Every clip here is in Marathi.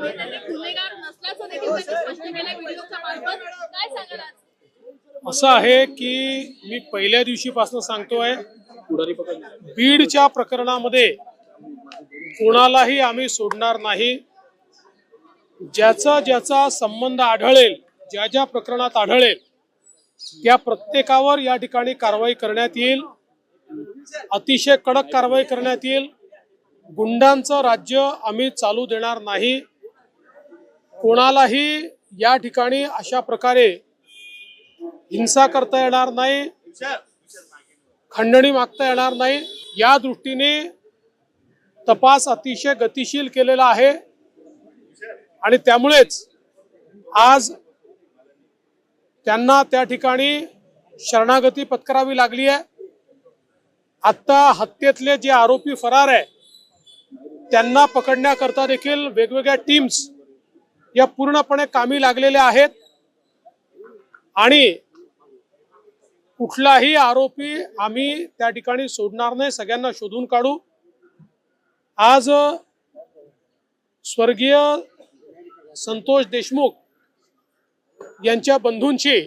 आहे त्यांनी गुन्हेगार नसल्याचं देखील त्यांनी स्पष्ट केलंय व्हिडिओच्या मार्फत. काय सांगाल आज? असं आहे की मी पहिल्या दिवशीपासून सांगतोय, बीडच्या प्रकरणामध्ये कोणालाही आम्ही सोडणार नाही. ज्याचा संबंध आढळेल, ज्या ज्या प्रकरणात आढळेल त्या प्रत्येकावर या ठिकाणी कारवाई करण्यात येईल. अतिशय कडक कारवाई करण्यात येईल. गुंडांचं राज्य आम्ही चालू देणार नाही. कोणालाही या ठिकाणी अशा प्रकारे हिंसा करता येणार नाही, खंडणी मागता येणार नाही. या दृष्टीने तपास अतिशय गतिशील केलेला आहे आणि त्यामुळेच आज त्यांना त्या ठिकाणी शरणागती पत्करावी लागली आहे. आता हत्येतले जे आरोपी फरार आहे त्यांना पकडण्याकरता देखील वेगवेगळ्या टीम्स या पूर्णपणे कामी लागलेल्या आहेत आणि कुठलाही आरोपी आम्ही त्या ठिकाणी सोडणार नाही. सगळ्यांना शोधून काढू. आज स्वर्गीय संतोष देशमुख यांच्या बंधूंची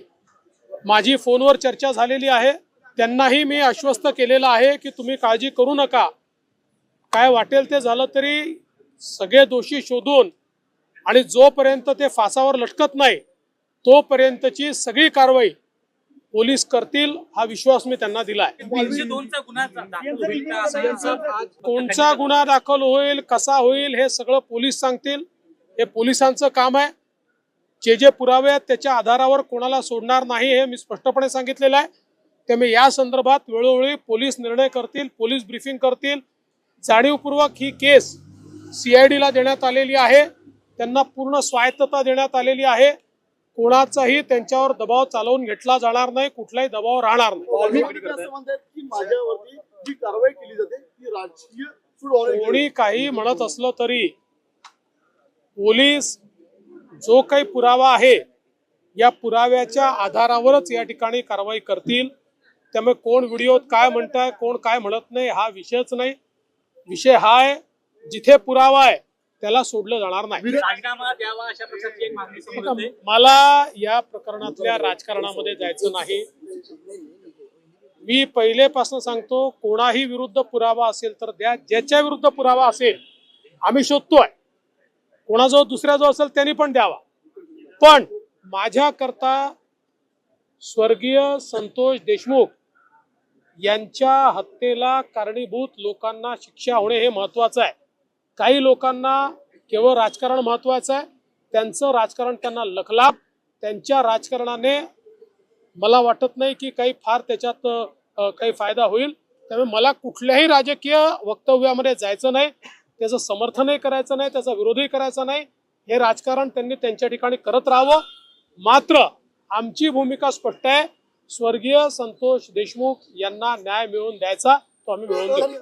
माझी फोनवर चर्चा झालेली आहे. त्यांनाही मी आश्वस्त केलेलं आहे की तुम्ही काळजी करू नका, काय वाटेल ते झालं तरी सगळे दोषी शोधून आणि जोपर्यंत ते फासावर लटकत नाही तोपर्यंतची सगळी कारवाई पोलीस करतील, हा विश्वास मी त्यांना दिला आहे. कोणचा गुन्हा दाखल होईल, कसा होईल हे सगळं पोलीस सांगतील. हे पोलिसांचं काम आहे. जे पुरावे आहेत त्याच्या आधारावर कोणाला सोडणार नाही हे मी स्पष्टपणे सांगितलेलं आहे. त्यामुळे या संदर्भात वेळोवेळी पोलीस निर्णय करतील, पोलीस ब्रीफिंग करतील. जाणीवपूर्वक ही केस CID ला देण्यात आलेली आहे. त्यांना पूर्ण स्वायत्तता देण्यात आलेली आहे. कोणाचाही त्यांच्यावर दबाव चालवून घेतला जाणार नाही, कुठलाही दबाव राहणार नाही. कोणी काही म्हणत असलं तरी पोलीस जो काही पुरावा आहे या पुराव्याच्या आधारावरच या ठिकाणी कारवाई करतील. त्यामुळे कोण व्हिडिओत काय म्हणताय, कोण काय म्हणत नाही हा विषयच नाही. विषय हा आहे जिथे पुरावा आहे त्याला सोडलं जाणार नाही. मला या प्रकरणातल्या राजकारणामध्ये जायचं नाही. मी पहिलेपासून सांगतो, कोणाही विरुद्ध पुरावा असेल तर द्या. ज्याच्या विरुद्ध पुरावा असेल आम्ही शोधतोय, कोणाजवळ दुसऱ्याजवळ असेल त्यांनी पण द्यावा. पण माझ्या करता स्वर्गीय संतोष देशमुख यांच्या हत्येला कारणीभूत लोकांना शिक्षा होणे हे महत्वाचं आहे. काही लोकांना केवळ राजकारण महत्वाचं आहे. त्यांचं राजकारण त्यांना लखलाभ. त्यांच्या राजकारणाने मला वाटत नाही की काही फार त्याच्यात काही फायदा होईल. त्यामुळे मला कुठल्याही राजकीय वक्तव्यामध्ये जायचं नाही, त्याचं समर्थनही करायचं नाही, त्याचा विरोधही करायचा नाही. हे राजकारण त्यांनी त्यांच्या ठिकाणी करत राहावं. मात्र आमची भूमिका स्पष्ट आहे. स्वर्गीय संतोष देशमुख यांना न्याय मिळवून द्यायचा, तो आम्ही मिळवून देऊ.